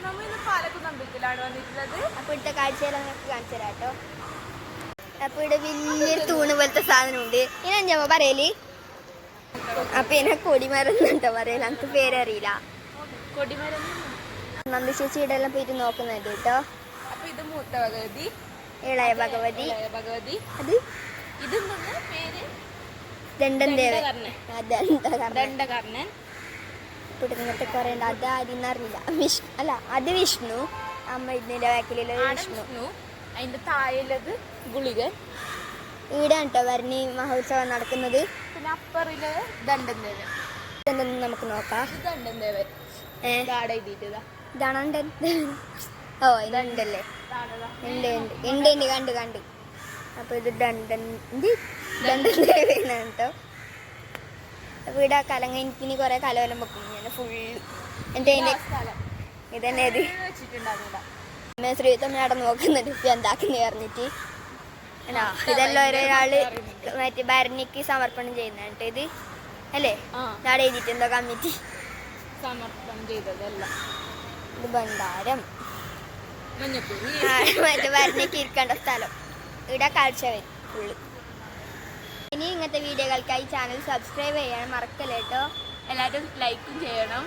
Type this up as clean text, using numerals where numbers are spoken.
നമ്മൾ ഇന്ന് പാലക്കുന്ന് അമ്പലത്തിലാണ് വന്നിട്ടുള്ളത്. അപ്പോൾ ഇവിടുത്തെ കാഴ്ചകൾ നിങ്ങൾക്ക് കാണിച്ചു തരാം കേട്ടോ. അപ്പോൾ ഇവിടെ വലിയൊരു തൂണ് പോലത്തെ സാധനമുണ്ട്. ഇനി ഞാൻ പറയല് അപ്പം ഇതിനെ കൊടിമരം എന്നുണ്ടോ പറയല, എനിക്ക് പേരറിയില്ല. കൊടിമരം നന്ദി ചേച്ചിയുടെ എല്ലാം പോയിട്ട് നോക്കുന്നുണ്ട് കേട്ടോ. അപ്പൊ ഇത് മൂത്ത ഭഗവതി, ഇളയ ഭഗവതി, ഭഗവതി. അത് ഇതെന്താണ് പേര്? ദണ്ഡദേവൻ. ദണ്ഡകർണൻ. ഇവിടെ ഇങ്ങനത്തെ കുറേ ഉണ്ട്. അത് ആദ്യം അറിയില്ല. വിഷ്ണു അല്ല, അത് വിഷ്ണു. അമ്മ ഇതിന്റെ ബാക്കിലുള്ള വിഷ്ണു. അതിന്റെ താഴെയുള്ളത് ഗുളികൻ. ഇവിടെ കേട്ടോ വരണി മഹോത്സവം നടക്കുന്നത്. പിന്നെ അപ്പറില് ദണ്ഡദേവൻ. ഇതെന്തെന്ന് നമുക്ക് നോക്കാം. ദണ്ഡദേവൻ ഇതാണ് ഓ ഇതുണ്ടല്ലേ. ഉണ്ട് ഉണ്ട് കണ്ട്. അപ്പൊ ഇത് ദണ്ഡദേവനാണ് കേട്ടോ. അപ്പൊ ഇവിടെ കലങ്ങിന് കുറെ കലവലം വെക്കും ഞാൻ ഫുള്ള്. എന്നിട്ട് ഇതന്നെ ഇത് ശ്രീത്തമ്മ അവിടെ നോക്കുന്നുണ്ട് എന്താക്കുന്നു പറഞ്ഞിട്ട്. ഇതെല്ലാം ഒരാള് മറ്റേ ഭരണിക്ക് സമർപ്പണം ചെയ്യുന്നുണ്ട്. ഇത് അല്ലേ നാടെ എഴുതിയിട്ടുണ്ടോ കമ്മിറ്റി സമർപ്പണം ചെയ്തതല്ല. ഇത് ഭണ്ഡാരം മഞ്ഞപ്പൂരി മറ്റേ ഭരണിക്ക് ഇരിക്കേണ്ട സ്ഥലം. ഇവിടെ കാഴ്ച വരും ഫുള്ള്. ഇനി ഇങ്ങനത്തെ വീഡിയോകൾക്കായി ചാനൽ സബ്സ്ക്രൈബ് ചെയ്യാൻ മറക്കല്ലേ കേട്ടോ. എല്ലാവരും ലൈക്കും ചെയ്യണം.